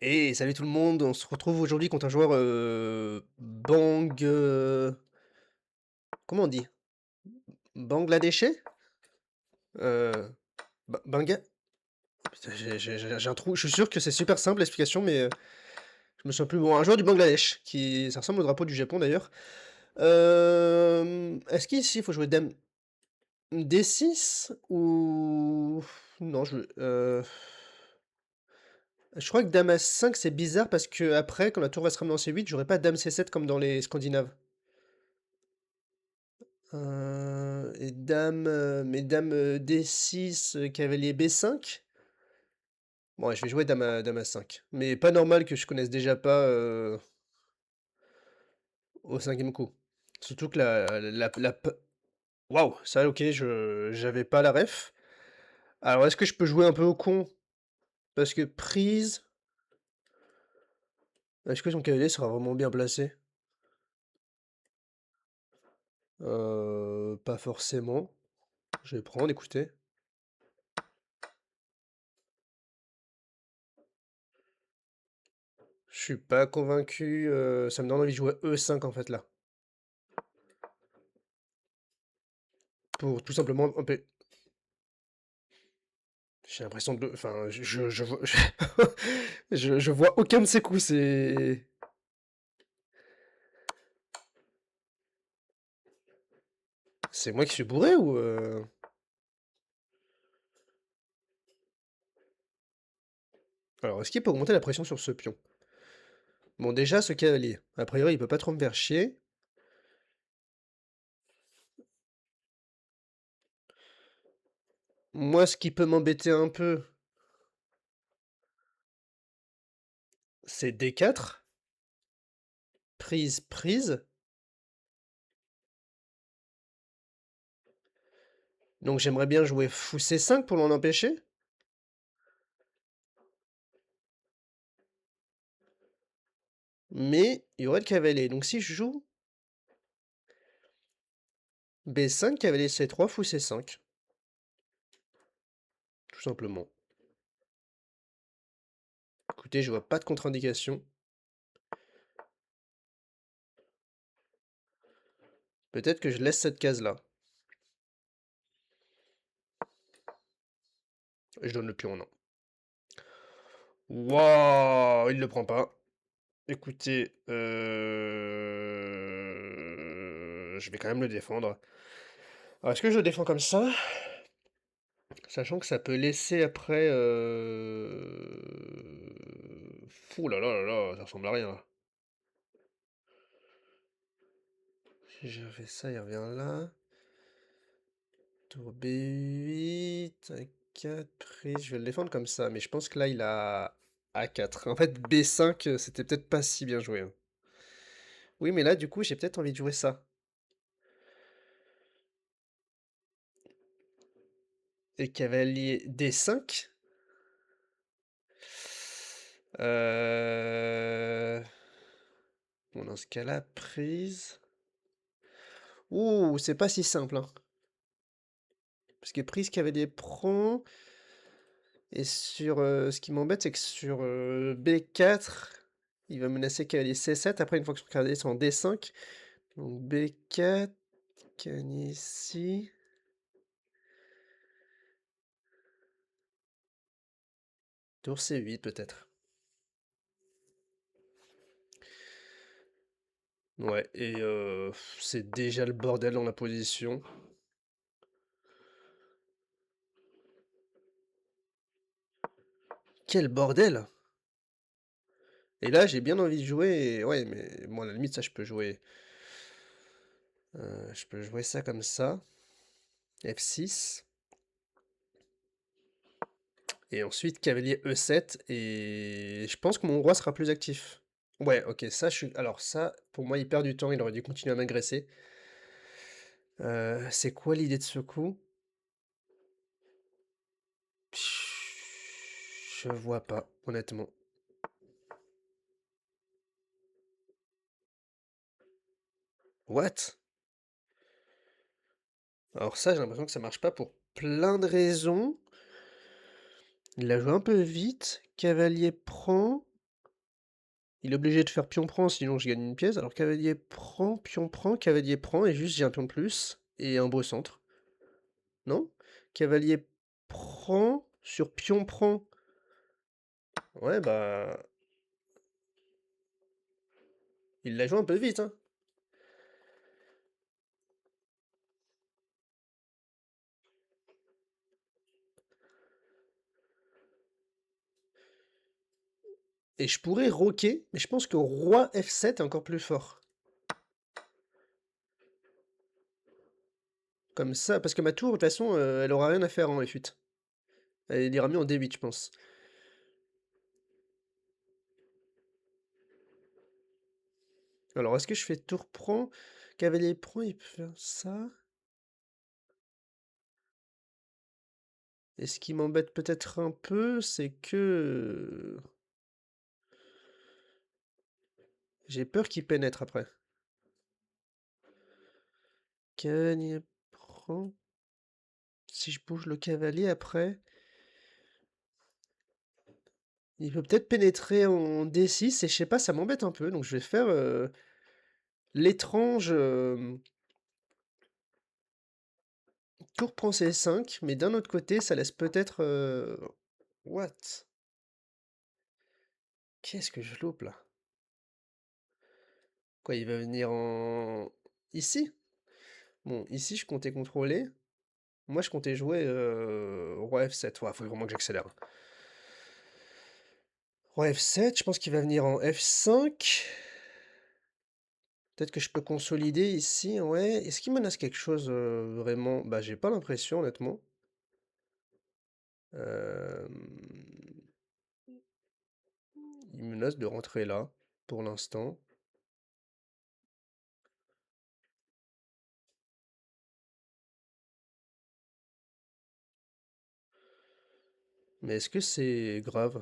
Et salut tout le monde, on se retrouve aujourd'hui contre un joueur comment on dit? Bangladeshais? Euh, Banga? Putain, j'ai un trou, je suis sûr que c'est super simple l'explication, mais je me souviens plus. Bon, un joueur du Bangladesh, ça ressemble au drapeau du Japon d'ailleurs. Est-ce qu'ici il faut jouer dame D6 ou... Non, je crois que dame A5 c'est bizarre parce que après, quand la tour va se ramener en C8, j'aurai pas dame C7 comme dans les Scandinaves. Et dame, mesdames D6, cavalier B5. Bon, ouais, je vais jouer dame A5. Mais pas normal que je connaisse déjà pas au cinquième coup. Surtout que Waouh, ça, ok, j'avais pas la ref. Alors, est-ce que je peux jouer un peu au con? Parce que prise... Est-ce que son cavalier sera vraiment bien placé? Pas forcément. Je vais prendre, écoutez. Je suis pas convaincu. Ça me donne envie de jouer E5 en fait là. Pour tout simplement J'ai l'impression de... Enfin, je vois... je vois aucun de ces coups, c'est... C'est moi qui suis bourré ou... Alors, est-ce qu'il peut augmenter la pression sur ce pion? Bon, déjà, ce cavalier. A priori, il peut pas trop me faire chier. Moi, ce qui peut m'embêter un peu, c'est D4. Prise, prise. Donc, j'aimerais bien jouer fou C5 pour l'en empêcher. Mais, il y aurait le cavalier. Donc, si je joue B5, cavalier C3, fou C5. Tout simplement. Écoutez, je vois pas de contre-indication. Peut-être que je laisse cette case-là. Je donne le pion, non. Waouh, il le prend pas. Écoutez, je vais quand même le défendre. Alors, est-ce que je le défends comme ça? Sachant que ça peut laisser après... Fou là là là là, ça ressemble à rien là. Si je fais ça, il revient là. Tour B8, A4, prise. Je vais le défendre comme ça, mais je pense que là, il a A4. En fait, B5, c'était peut-être pas si bien joué, hein. Oui, mais là, du coup, j'ai peut-être envie de jouer ça. Et cavalier D5. Euh... Bon, dans ce cas-là, prise. Ouh, c'est pas si simple, hein. Parce que prise, cavalier prend. Et sur... ce qui m'embête, c'est que sur B4, il va menacer cavalier C7. Après, une fois que son cavalier est en D5. Donc B4, cavalier ici. Tour C8, peut-être. Ouais, et c'est déjà le bordel dans la position. Quel bordel! Et là, j'ai bien envie de jouer. Ouais, mais bon, à la limite, ça, je peux jouer. Je peux jouer ça comme ça. F6. Et ensuite, cavalier E7. Et je pense que mon roi sera plus actif. Ouais, ok, ça, je suis. Alors, ça, pour moi, il perd du temps. Il aurait dû continuer à m'agresser. C'est quoi l'idée de ce coup? Je vois pas, honnêtement. What? Alors ça, j'ai l'impression que ça marche pas pour plein de raisons. Il a joué un peu vite. Cavalier prend. Il est obligé de faire pion prend, sinon je gagne une pièce. Alors cavalier prend, cavalier prend, et juste j'ai un pion de plus et un beau centre. Non? Cavalier prend sur pion prend. Ouais, bah, il l'a joué un peu vite, hein. Et je pourrais roquer, mais je pense que roi F7 est encore plus fort. Comme ça, parce que ma tour, de toute façon, elle aura rien à faire en F8. Elle ira mieux en D8, je pense. Alors, est-ce que je fais tour prend, cavalier prend, il peut faire ça. Et ce qui m'embête peut-être un peu, c'est que j'ai peur qu'il pénètre après. Cavalier prend. Si je bouge le cavalier après, il peut peut-être pénétrer en D6 et je sais pas, ça m'embête un peu. Donc je vais faire l'étrange tour prend C5, mais d'un autre côté, ça laisse peut-être... What? Qu'est-ce que je loupe là? Quoi, il va venir en... Ici? Bon, ici, je comptais contrôler. Moi, je comptais jouer roi F7. Ouais, faut vraiment que j'accélère. Roi F7, je pense qu'il va venir en F5. Peut-être que je peux consolider ici, ouais. Est-ce qu'il menace quelque chose vraiment? Bah, j'ai pas l'impression, honnêtement. Euh, Il menace de rentrer là, pour l'instant. Mais est-ce que c'est grave?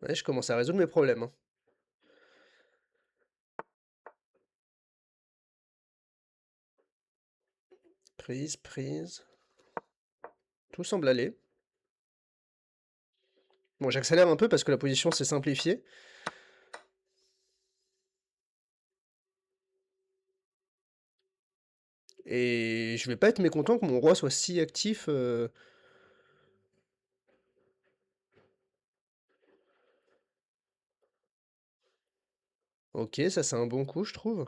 Ouais, je commence à résoudre mes problèmes, hein. Prise, prise. Tout semble aller. Bon, j'accélère un peu parce que la position s'est simplifiée. Et je vais pas être mécontent que mon roi soit si actif. Ok, ça c'est un bon coup, je trouve.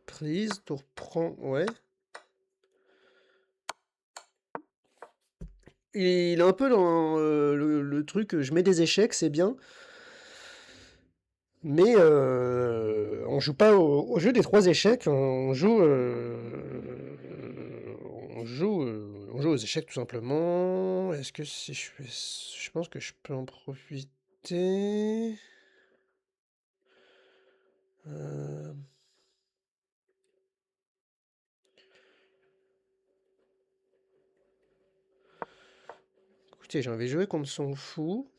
Prise, tour prend, ouais. Il est un peu dans le truc, je mets des échecs, c'est bien. Mais on joue pas au jeu des trois échecs, on joue aux échecs tout simplement. Est-ce que si je fais, je pense que je peux en profiter. Euh, Écoutez, j'ai envie de jouer contre son fou.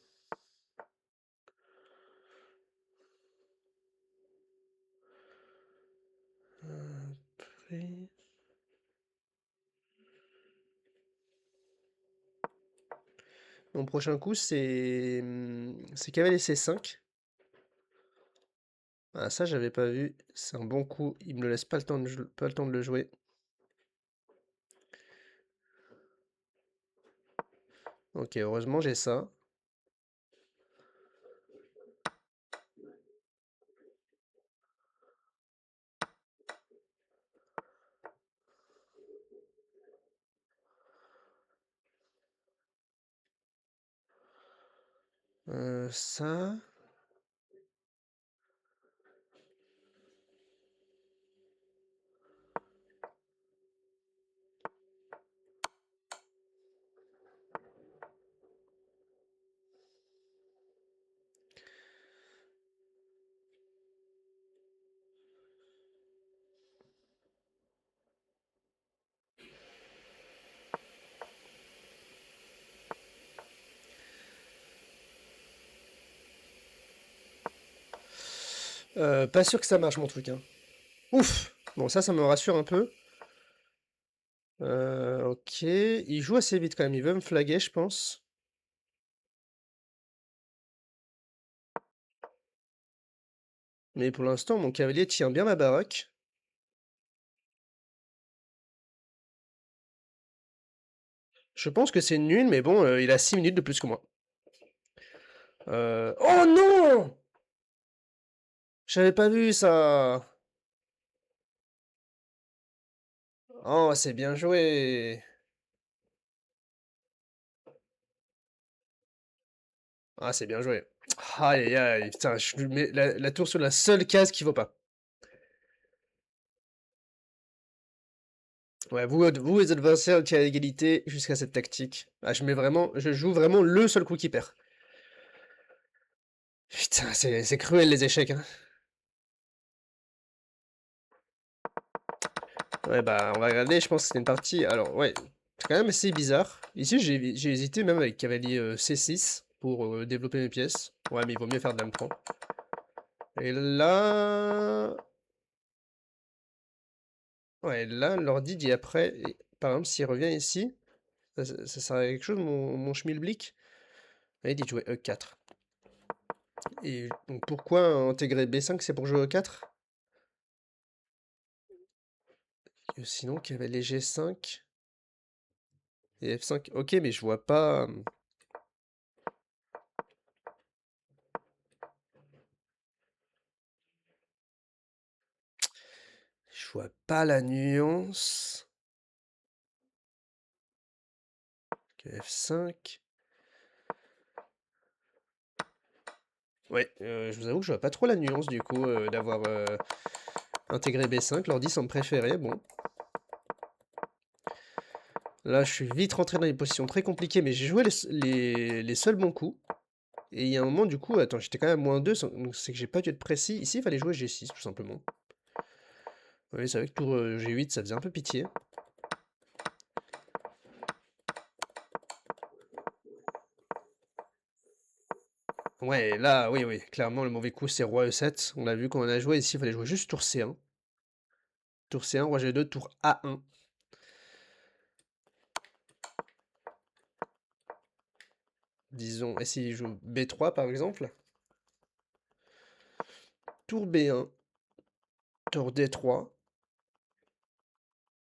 Après- Mon prochain coup, c'est cavalier C5. Ah, ça, j'avais pas vu. C'est un bon coup. Il me laisse pas le temps pas le temps de le jouer. Ok, heureusement, j'ai ça. Ça. Pas sûr que ça marche mon truc, hein. Ouf! Bon, ça me rassure un peu. Ok. Il joue assez vite quand même. Il veut me flaguer, je pense. Mais pour l'instant, mon cavalier tient bien ma baraque. Je pense que c'est nul, mais bon, il a 6 minutes de plus que moi. Oh non! J'avais pas vu ça! Oh, c'est bien joué! Ah, c'est bien joué. Aïe, aïe, aïe, putain, je lui mets la tour sur la seule case qu'il faut pas. Ouais, vous les adversaires étiez à égalité jusqu'à cette tactique. Ah, je joue vraiment le seul coup qui perd. Putain, c'est cruel les échecs, hein. Ouais, bah, on va regarder, je pense que c'était une partie. Alors, ouais, c'est quand même assez bizarre. Ici, j'ai hésité même avec cavalier C6 pour développer mes pièces. Ouais, mais il vaut mieux faire dame 3. Et là. Ouais, là, l'ordi dit après. Par exemple, s'il revient ici, ça sert à quelque chose, mon schmilblick? Ah, il dit jouer E4. Et donc, pourquoi intégrer B5, c'est pour jouer E4? Sinon, cavalier G5 et F5. Ok, mais je vois pas. Je vois pas la nuance. Ok, F5. Ouais, je vous avoue que je vois pas trop la nuance du coup d'avoir intégré B5. L'ordi semble préférer. Bon, là je suis vite rentré dans des positions très compliquées, mais j'ai joué les seuls bons coups. Et il y a un moment, du coup, attends, j'étais quand même à -2, donc c'est que j'ai pas dû être précis. Ici, il fallait jouer G6, tout simplement. Oui, c'est vrai que tour G8, ça faisait un peu pitié. Ouais, là, oui, oui, clairement, le mauvais coup, c'est roi E7. On l'a vu quand on a joué ici, il fallait jouer juste tour C1. Tour C1, roi G2, tour A1. Disons, et s'il joue B3, par exemple? Tour B1, tour D3,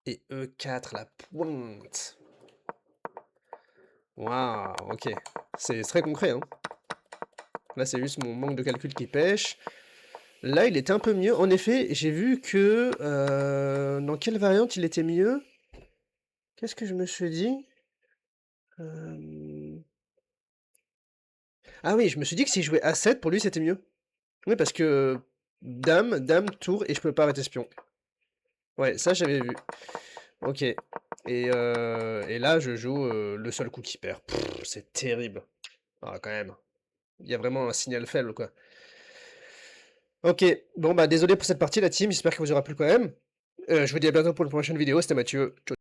et E4, la pointe. Waouh, ok. C'est très concret, hein. Là, c'est juste mon manque de calcul qui pêche. Là, il était un peu mieux. En effet, j'ai vu que... dans quelle variante il était mieux? Qu'est-ce que je me suis dit? Euh, Ah oui, je me suis dit que s'il jouait A7, pour lui, c'était mieux. Oui, parce que... Dame, dame, tour, et je peux pas arrêter espion. Ouais, ça, j'avais vu. Ok. Et là, je joue le seul coup qui perd. C'est terrible. Ah, quand même. Il y a vraiment un signal faible, quoi. Ok, bon bah désolé pour cette partie la team, j'espère que vous aura plu quand même. Je vous dis à bientôt pour une prochaine vidéo, c'était Mathieu. Ciao.